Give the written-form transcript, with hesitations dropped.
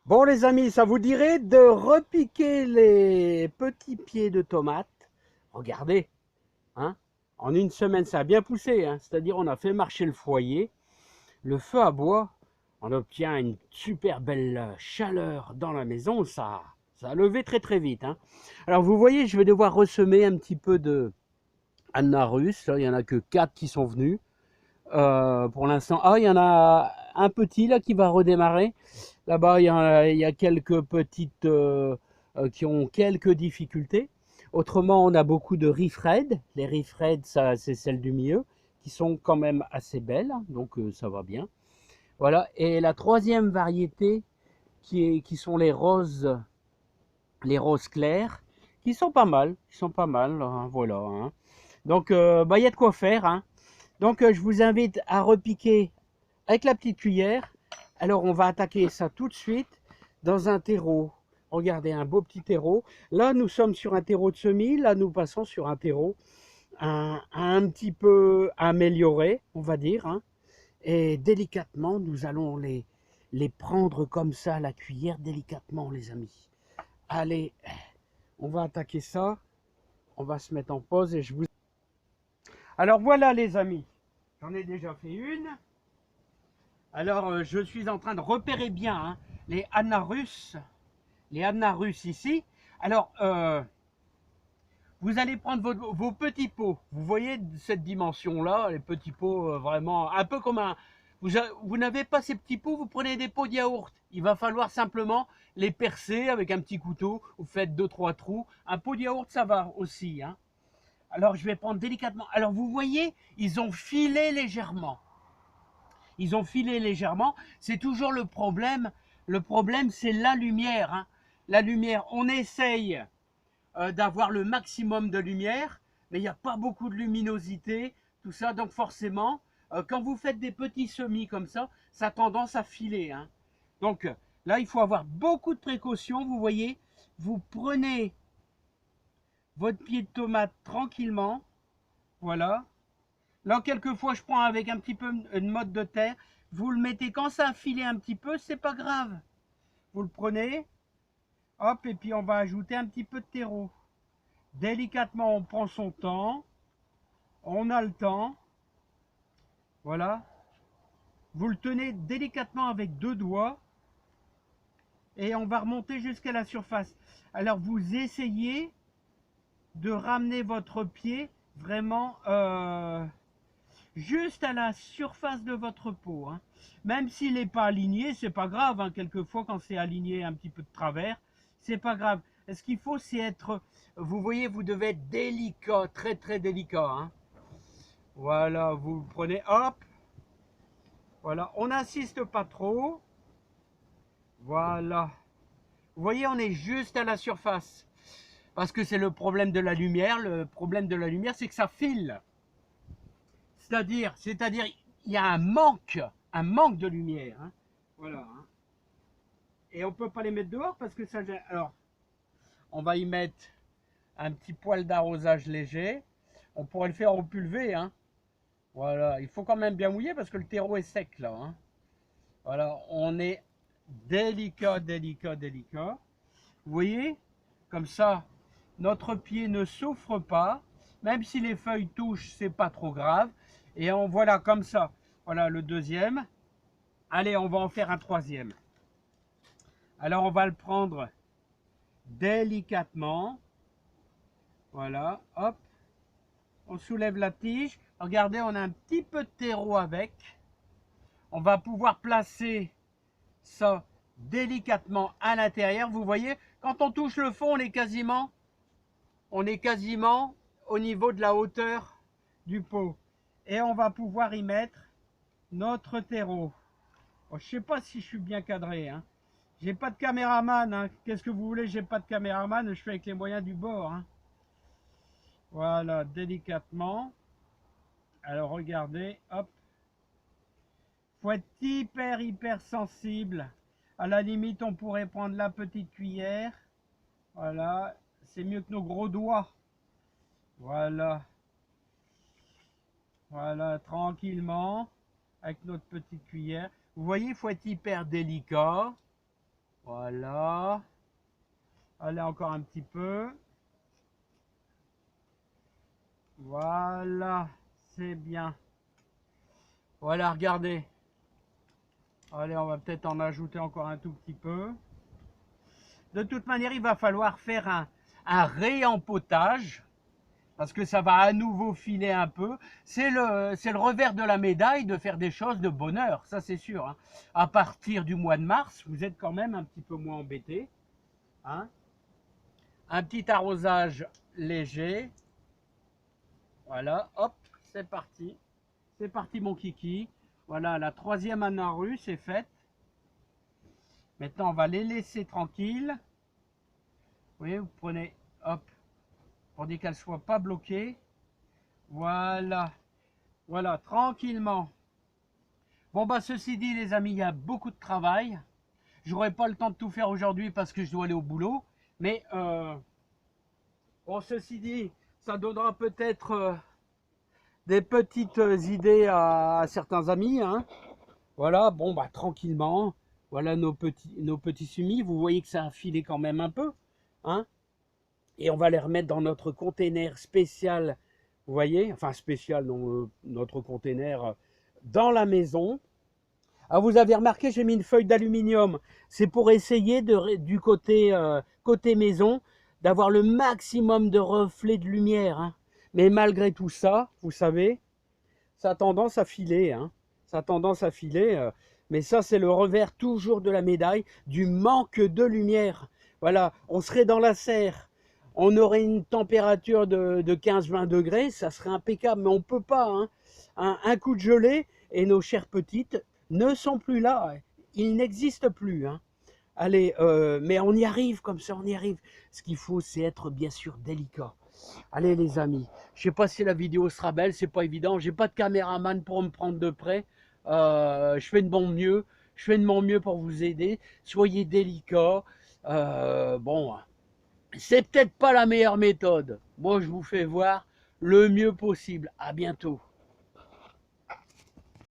Bon les amis, ça vous dirait de repiquer les petits pieds de tomates? Regardez, hein? En une semaine, ça a bien poussé, hein? C'est-à-dire on a fait marcher le foyer, le feu à bois, on obtient une super belle chaleur dans la maison, ça a levé très très vite, hein? Alors vous voyez, je vais devoir ressemer un petit peu de Anna russe, là, il n'y en a que 4 qui sont venus. Pour l'instant, il y en a un petit là qui va redémarrer. Là-bas, il y a quelques petites qui ont quelques difficultés. Autrement, on a beaucoup de Rifred. Les Rifred, ça, c'est celles du milieu, qui sont quand même assez belles, donc ça va bien. Voilà. Et la troisième variété, qui sont les roses claires, qui sont pas mal, hein, voilà, hein. Donc, il y a de quoi faire, hein. Donc, je vous invite à repiquer avec la petite cuillère. Alors, on va attaquer ça tout de suite dans un terreau. Regardez, un beau petit terreau. Là, nous sommes sur un terreau de semis. Là, nous passons sur un terreau un petit peu amélioré, on va dire, hein. Et délicatement, nous allons les prendre comme ça à la cuillère, délicatement, les amis. Allez, on va attaquer ça. On va se mettre en pause et je vous... Alors voilà, les amis. J'en ai déjà fait une. Alors, je suis en train de repérer bien, hein, les Anarus, ici. Alors, vous allez prendre vos petits pots. Vous voyez cette dimension-là, les petits pots vraiment un peu comme un... Vous n'avez pas ces petits pots, vous prenez des pots de yaourt. Il va falloir simplement les percer avec un petit couteau. Vous faites 2-3 trous. Un pot de yaourt, ça va aussi, hein. Alors, je vais prendre délicatement. Alors, vous voyez, ils ont filé légèrement. Ils ont filé légèrement. C'est toujours le problème. Le problème, c'est la lumière, hein. La lumière, on essaye d'avoir le maximum de lumière, mais il n'y a pas beaucoup de luminosité, tout ça. Donc forcément, quand vous faites des petits semis comme ça a tendance à filer, hein. Donc là, il faut avoir beaucoup de précautions. Vous voyez, vous prenez votre pied de tomate tranquillement. Voilà. Là, quelquefois, je prends avec un petit peu une motte de terre. Vous le mettez quand ça a filé un petit peu, c'est pas grave. Vous le prenez, hop, et puis on va ajouter un petit peu de terreau. Délicatement, on prend son temps. On a le temps. Voilà. Vous le tenez délicatement avec 2 doigts. Et on va remonter jusqu'à la surface. Alors, vous essayez de ramener votre pied vraiment juste à la surface de votre peau, hein. Même s'il n'est pas aligné, c'est pas grave, hein. Quelquefois, quand c'est aligné un petit peu de travers, c'est pas grave. Ce qu'il faut, c'est être, vous voyez, vous devez être délicat, très très délicat, hein. Voilà, vous le prenez, hop, voilà, on n'insiste pas trop. Voilà. Vous voyez, on est juste à la surface. Parce que c'est le problème de la lumière. Le problème de la lumière, c'est que ça file. C'est-à-dire, il y a un manque de lumière, hein. Voilà, hein. Et on ne peut pas les mettre dehors parce que ça gêne. Alors, on va y mettre un petit poil d'arrosage léger. On pourrait le faire au pulvé, hein. Voilà, il faut quand même bien mouiller parce que le terreau est sec là, hein. Voilà, on est délicat, délicat, délicat. Vous voyez, comme ça, notre pied ne souffre pas. Même si les feuilles touchent, c'est pas trop grave. Et on voilà comme ça. Voilà le deuxième. Allez, on va en faire un troisième. Alors on va le prendre délicatement. Voilà, hop. On soulève la tige. Regardez, on a un petit peu de terreau avec. On va pouvoir placer ça délicatement à l'intérieur. Vous voyez, quand on touche le fond, on est quasiment au niveau de la hauteur du pot. Et on va pouvoir y mettre notre terreau. Oh, je ne sais pas si je suis bien cadré, hein. J'ai pas de caméraman, hein. Qu'est-ce que vous voulez, j'ai pas de caméraman, je fais avec les moyens du bord, hein. Voilà, délicatement. Alors regardez, hop. Faut être hyper sensible. À la limite, on pourrait prendre la petite cuillère. Voilà, c'est mieux que nos gros doigts. Voilà. Voilà, tranquillement, avec notre petite cuillère. Vous voyez, il faut être hyper délicat. Voilà. Allez, encore un petit peu. Voilà, c'est bien. Voilà, regardez. Allez, on va peut-être en ajouter encore un tout petit peu. De toute manière, il va falloir faire un réempotage parce que ça va à nouveau filer un peu. C'est le revers de la médaille de faire des choses de bonheur, ça c'est sûr. Hein. À partir du mois de mars, vous êtes quand même un petit peu moins embêtés. Hein. Un petit arrosage léger. Voilà, hop, c'est parti. C'est parti mon kiki. Voilà, la troisième anarue, c'est faite. Maintenant, on va les laisser tranquilles. Vous voyez, vous prenez, hop, pour dire qu'elles ne soient pas bloquées. Voilà, voilà, tranquillement. Bon, bah, ceci dit, les amis, il y a beaucoup de travail. J'aurai pas le temps de tout faire aujourd'hui parce que je dois aller au boulot. Mais, bon, ceci dit, ça donnera peut-être des petites idées à certains amis. Hein. Voilà, bon, bah, tranquillement. Voilà nos petits semis. Vous voyez que ça a filé quand même un peu. Hein. Et on va les remettre dans notre container spécial, vous voyez, enfin spécial, non, notre container dans la maison. Ah, vous avez remarqué, j'ai mis une feuille d'aluminium. C'est pour essayer du côté maison d'avoir le maximum de reflets de lumière. Hein. Mais malgré tout ça, vous savez, ça a tendance à filer. Hein. Ça a tendance à filer. Mais ça, c'est le revers toujours de la médaille du manque de lumière. Voilà, on serait dans la serre. On aurait une température de 15-20 degrés, ça serait impeccable. Mais on ne peut pas. Hein. Un coup de gelée et nos chères petites ne sont plus là. Ils n'existent plus. Hein. Allez, mais on y arrive comme ça, on y arrive. Ce qu'il faut, c'est être bien sûr délicat. Allez les amis, je sais pas si la vidéo sera belle, c'est pas évident. J'ai pas de caméraman pour me prendre de près. Je fais de mon mieux. Je fais de mon mieux pour vous aider. Soyez délicats. Bon, c'est peut-être pas la meilleure méthode. Moi, je vous fais voir le mieux possible. À bientôt.